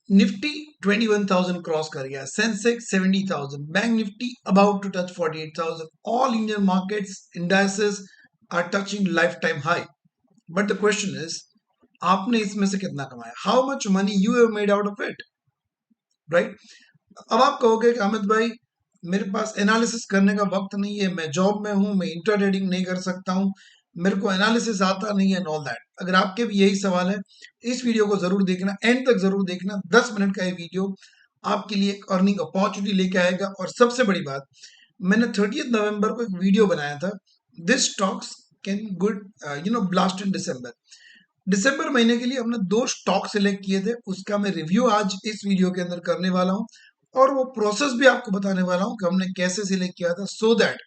Nifty 21,000 cross कर गया, Sensex 70,000, bank Nifty about to touch 48,000. All Indian markets indices are touching life time high. But the question is, आपने इसमें से कितना कमाया? How much money you have made out of it, right? अब आप कहोगे कि अमित भाई, मेरे पास एनालिसिस करने का वक्त नहीं है, मैं जॉब में हूं, मैं इंटर ट्रेडिंग नहीं कर सकता हूं, मेरे को एनालिसिस आता नहीं है, एंड ऑल दैट. अगर आपके भी यही सवाल है, इस वीडियो को जरूर देखना, एंड तक जरूर देखना. 10 मिनट का ये वीडियो आपके लिए एक अर्निंग अपॉर्चुनिटी लेके आएगा. और सबसे बड़ी बात, मैंने 30 नवंबर को एक वीडियो बनाया था, this stocks can good blast in December. दिसंबर महीने के लिए हमने 2 स्टॉक सिलेक्ट किए थे, उसका मैं रिव्यू आज इस वीडियो के अंदर करने वाला हूं. और वो प्रोसेस भी आपको बताने वाला हूं कि हमने कैसे सिलेक्ट किया था, सो दैट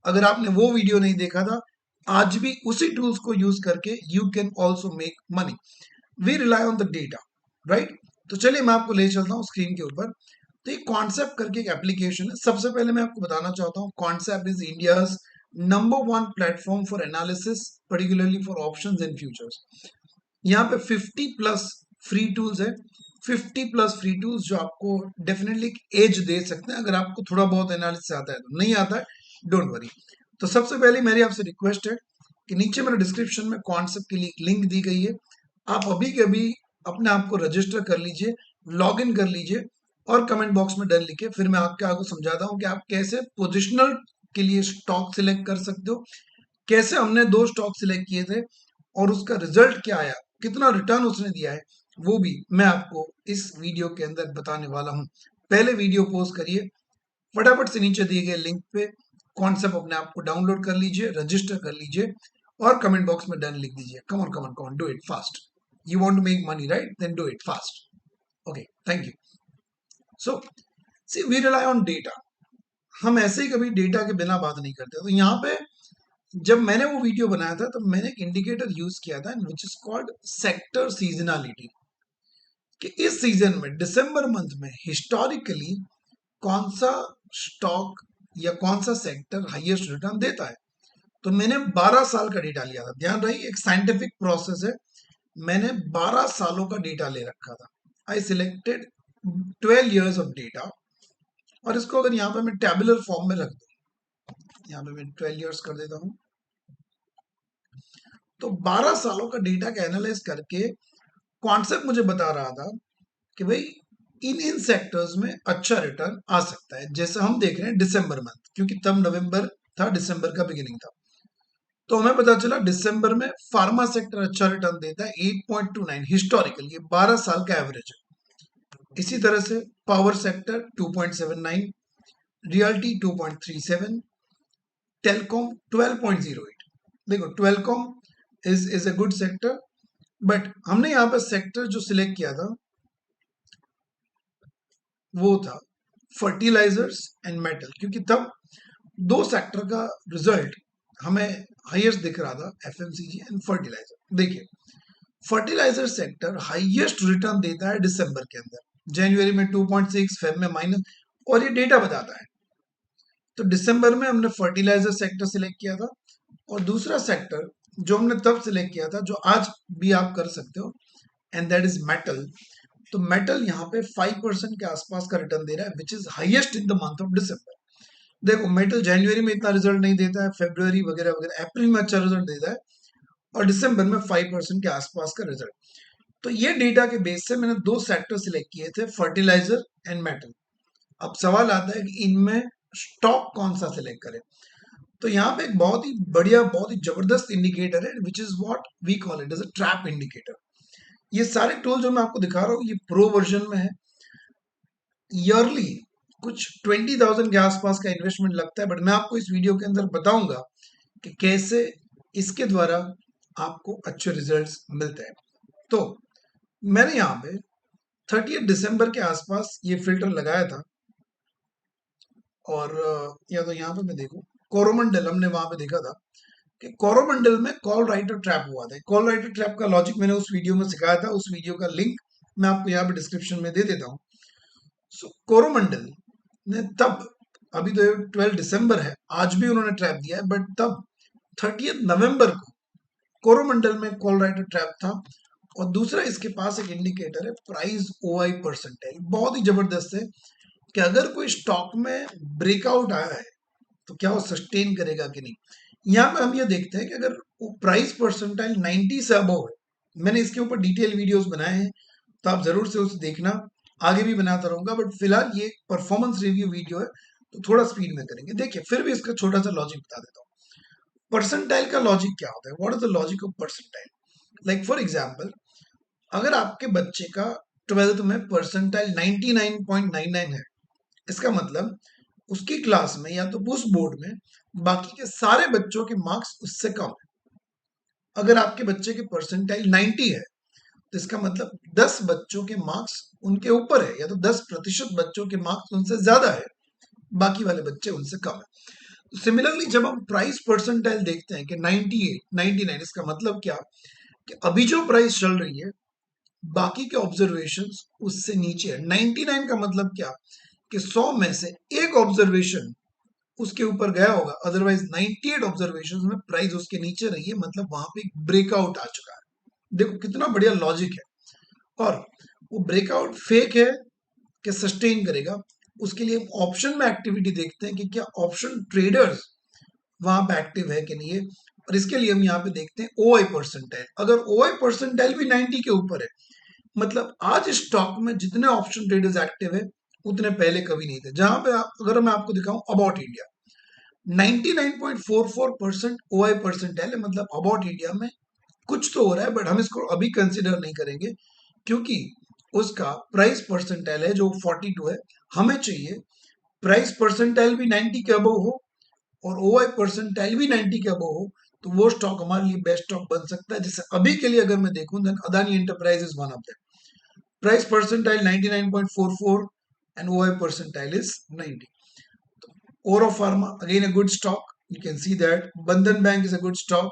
अगर आपने वो वीडियो नहीं देखा था, आज भी उसी टूल्स को यूज करके you can also make money. We rely on the data, right? तो चलिए मैं आपको ले चलता हूँ स्क्रीन के ऊपर. तो ये कॉन्सेप्ट करके एक एप्लीकेशन है. सबसे पहले मैं आपको बताना चाहता हूँ, concept is India's number 1 platform for analysis, particularly for options and futures. यहाँ पे 50 प्लस फ्री टूल्स है. 50 प्लस फ्री टूल्स जो आपको डेफिनेटली एज दे सकते हैं. अगर आपको थोड़ा बहुत एनालिसिस आता है, तो नहीं आता है, डोंट वरी. तो सबसे पहले मेरी आपसे रिक्वेस्ट है कि नीचे मेरे डिस्क्रिप्शन में कॉन्सेप्ट के लिए एक लिंक दी गई है. आप अभी के अभी अपने आप को रजिस्टर कर लीजिए, लॉग इन कर लीजिए, और कमेंट बॉक्स में डन लिखिए. फिर मैं आपको समझाता हूँ कि आप कैसे पोजिशनल के लिए स्टॉक सिलेक्ट कर सकते हो, कैसे हमने 2 स्टॉक सिलेक्ट किए थे और उसका रिजल्ट क्या आया, कितना रिटर्न उसने दिया है, वो भी मैं आपको इस वीडियो के अंदर बताने वाला हूं. पहले वीडियो पोस्ट करिए, फटाफट से नीचे दिए गए लिंक पे कॉन्सेप्ट अपने आप को डाउनलोड कर लीजिए, रजिस्टर कर लीजिए, और कमेंट बॉक्स में डन लिख दीजिए. Come on come on come on, do it fast. You want to make money, right? Then do it fast. Okay, thank you. So see, we rely on data. हम ऐसे ही कभी data के बिना बात नहीं करते. तो यहाँ पे जब मैंने वो वीडियो बनाया था, तो मैंने एक इंडिकेटर यूज किया था, which is called sector seasonality. कि इस सीजन में दिसंबर मंथ में हिस्टोरिकली कौन सा स्टॉक या कौन सा सेक्टर हाईएस्ट रिटर्न देता है. तो मैंने 12 साल का डेटा लिया था. ध्यान रही, एक साइंटिफिक प्रोसेस है. मैंने 12 सालों का डेटा ले रखा था. I selected 12 years of data, और इसको अगर यहाँ पे मैं टेबुलर फॉर्म में रख दूं, यहाँ पे मैं 12 years कर देता हूँ. तो 12 सालों का डेटा का एनालाइज करके कॉन्सेप्ट मुझे बता रहा था कि भाई इन सेक्टर्स में अच्छा रिटर्न आ सकता है. जैसे हम देख रहे हैं दिसंबर मंथ, क्योंकि तब नवंबर था, दिसंबर का बिगिनिंग था. तो हमें पता चला दिसंबर में फार्मा सेक्टर अच्छा रिटर्न देता है, 8.29 हिस्टोरिकल, ये 12 साल का एवरेज है. इसी तरह से पावर सेक्टर 2.79, रियल्टी 2.37, टेलकॉम 12.08. देखो, telecom is a good sector. But हमने यहाँ पे सेक्टर जो सिलेक्ट किया था, वो था फर्टिलाइजर्स एंड मेटल, क्योंकि तब 2 सेक्टर का रिजल्ट हमें हाईएस्ट दिख रहा था, एफएमसीजी एंड फर्टिलाइजर. देखिए, फर्टिलाइजर सेक्टर हाईएस्ट रिटर्न देता है दिसंबर के अंदर. जनवरी में 2.6, फेब में माइनस, और ये डेटा बताता है. तो दिसंबर में हमने फर्टिलाइजर सेक्टर सिलेक्ट किया था. और दूसरा सेक्टर जो हमने तब सिलेक्ट किया था, जो आज भी आप कर सकते हो, एंड दैट इज मेटल. तो मेटल यहाँ पे 5% के आसपास का रिटर्न दे रहा है, which is highest in the month of December. देखो, मेटल जनवरी में इतना रिजल्ट नहीं देता है, फेब्रुवरी वगैरह वगैरह, अप्रैल में अच्छा रिजल्ट देता है, और दिसंबर में 5% के आसपास का रिजल्ट. तो ये डेटा के बेस से मैंने 2 सेक्टर सिलेक्ट किए थे, फर्टिलाइजर एंड मेटल. अब सवाल आता है कि इनमें स्टॉक कौन सा सिलेक्ट करें. तो यहाँ पे एक बहुत ही बढ़िया, बहुत ही जबरदस्त इंडिकेटर है, which is what we call it as a trap indicator. ये सारे टूल जो मैं आपको दिखा रहा हूँ, ये प्रो वर्जन में है. ईयरली कुछ 20,000 के आसपास का इन्वेस्टमेंट लगता है, बट मैं आपको इस वीडियो के अंदर बताऊंगा कि कैसे इसके द्वारा आपको अच्छे रिजल्ट्स मिलते हैं. तो मैंने यहाँ पे 30 दिसंबर के आसपास ये फिल्टर लगाया था. और या तो यहाँ पे मैं देखूं, कोरोमंडल हमने वहां पे देखा था कि कोरोमंडल में कॉल राइटर ट्रैप हुआ था. कॉल राइटर ट्रैप का लॉजिक मैंने उस वीडियो में सिखाया था, उस वीडियो का लिंक मैं आपको यहाँ पे डिस्क्रिप्शन में दे देता हूँ. सो कोरोमंडल ने तब, अभी तो 12 दिसंबर है, आज भी उन्होंने ट्रैप दिया है, बट तब 30 नवंबर को कोरोमंडल में कॉल राइटर ट्रैप था, और दूसरा इसके पास एक इंडिकेटर है प्राइस ओआई परसेंटाइल, बहुत ही जबरदस्त है कि अगर कोई स्टॉक में ब्रेकआउट आया है तो क्या वो सस्टेन करेगा कि नहीं। यहाँ पे हम ये देखते हैं कि अगर वो प्राइस परसेंटाइल 90 से अबव है, मैंने इसके ऊपर डिटेल वीडियोस बनाए हैं तो आप जरूर से उसे देखना, आगे भी बनाता रहूंगा, बट फिलहाल ये परफॉर्मेंस रिव्यू वीडियो है तो थोड़ा स्पीड में करेंगे। देखिए फिर भी इसका छोटा सा लॉजिक बता देता हूँ। परसेंटाइल का लॉजिक क्या होता है, what is the logic of percentile. Like for example, अगर आपके बच्चे का 12th में परसेंटाइल 99.99 है, इसका मतलब उसकी क्लास में या तो उस बोर्ड में बाकी के सारे बच्चों के मार्क्स उससे कम है। अगर आपके बच्चे के परसेंटाइल 90 है तो इसका मतलब 10 बच्चों के मार्क्स उनके ऊपर है, या तो 10% बच्चों के मार्क्स उनसे ज्यादा है, बाकी वाले बच्चे उनसे कम है। तो सिमिलरली जब हम प्राइस परसेंटाइल देखते हैं कि 98, 99, इसका मतलब क्या कि अभी जो प्राइस चल रही है बाकी के ऑब्जर्वेशंस उससे नीचे है। 99 का मतलब क्या कि 100 में से एक ऑब्जर्वेशन उसके ऊपर गया होगा, अदरवाइज 98 ऑब्जर्वेशंस में प्राइस उसके नीचे रही है, मतलब वहां पे ब्रेकआउट आ चुका है। देखो कितना बढ़िया लॉजिक है। और वो ब्रेकआउट फेक है कि सस्टेन करेगा, उसके लिए ऑप्शन में एक्टिविटी देखते हैं कि क्या ऑप्शन ट्रेडर्स वहां पे एक्टिव है कि नहीं है। और इसके लिए हम यहाँ पे देखते हैं ओआई परसेंटाइल। अगर ओआई परसेंटाइल भी 90 के ऊपर है, मतलब आज स्टॉक में जितने ऑप्शन ट्रेडर्स एक्टिव है उतने पहले कभी नहीं थे। जहां पे अगर मैं आपको दिखाऊं अबाउट इंडिया 99.44% ओआई परसेंटाइल है, मतलब अबाउट इंडिया में कुछ तो हो रहा है, बट हम इसको अभी कंसिडर नहीं करेंगे क्योंकि उसका प्राइस परसेंटाइल है जो 42 है। हमें चाहिए प्राइस परसेंटाइल भी 90 के अबव हो और ओआई परसेंटाइल भी 90 के अबव हो, तो वो स्टॉक हमारे लिए बेस्ट स्टॉक बन सकता है। जैसे अभी के लिए अगर मैं देखूं then Adani enterprise is one of them. Price percentile 99.44 and OI percentile is 90. Oro Pharma again a good stock. You can see that Bandhan Bank is a good stock.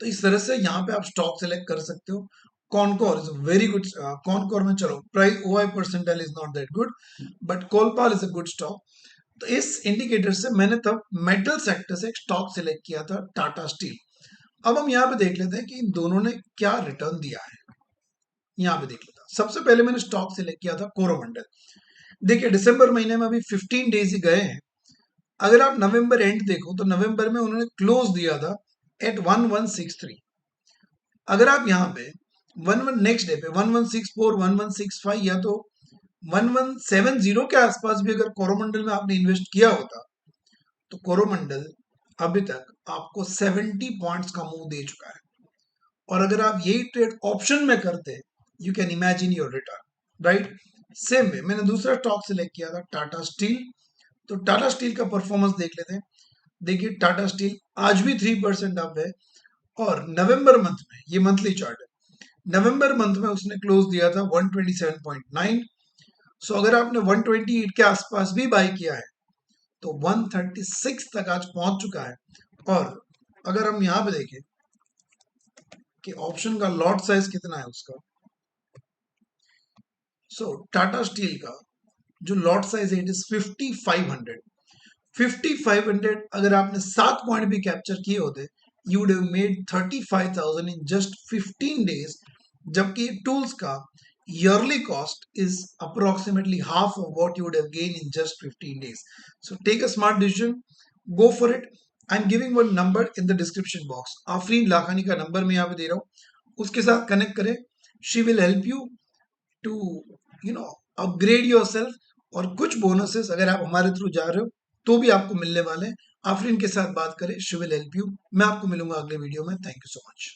तो इस तरह से यहाँ पे आप स्टॉक सेलेक्ट कर सकते हो। Concor is a very good, Concor में चलो price OI percentile is not that good, but Colpal is a good stock. तो इस इंडिकेटर से मैंने तब मेटल सेक्टर से एक स्टॉक सिलेक्ट किया था, टाटा स्टील। अब हम यहाँ पे देख लेते हैं कि इन दोनों ने क्या रिटर्न दिया है। यहाँ पे देख लेता हूं। सबसे पहले मैंने स्टॉक सिलेक्ट किया था कोरोमंडल। देखिए दिसंबर महीने में अभी 15 डेज ही गए हैं। अगर आप नवंबर एंड देखो तो नवंबर में उन्होंने क्लोज दिया था एट 1163। अगर आप यहाँ पे 11 नेक्स्ट डे पे 1164, 1165 या तो 1170 के आसपास भी अगर कोरोमंडल में आपने इन्वेस्ट किया होता तो कोरोमंडल अभी तक आपको 70 पॉइंट्स का मुंह दे चुका है। और अगर आप यही ट्रेड ऑप्शन में करते, you can imagine your return, right. Same way मैंने दूसरा स्टॉक सिलेक्ट किया था टाटा स्टील। तो टाटा स्टील का परफॉर्मेंस देख लेते हैं। देखिए टाटा स्टील आज भी 3% अप है और नवंबर मंथ में, ये मंथली चार्ट है, नवंबर मंथ में उसने क्लोज दिया था 127.9। सो अगर आपने 128 के आसपास भी बाय किया है तो 136 तक आज पहुंच चुका है। और अगर हम यहाँ पे देखें कि ऑप्शन का लॉट साइज कितना है उसका, सो टाटा स्टील का जो लॉट साइज है इट इज 5500। 5500 अगर आपने 7 पॉइंट भी कैप्चर किए होते you would have made 35,000 in just 15 days, जबकि टूल्स का yearly cost is approximately half of what you would have gained in just 15 days. So take a smart decision, go for it. I'm giving one number in the description box. Afreen Lakhani का number मैं यहाँ पे दे रहा हूँ, उसके साथ connect करें। She will help you to upgrade yourself. और कुछ बोनसेस अगर आप हमारे थ्रू जा रहे हो तो भी आपको मिलने वाले हैं। आफरीन के साथ बात करें, शी विल हेल्प यू। मैं आपको मिलूंगा अगले वीडियो में। Thank you so much.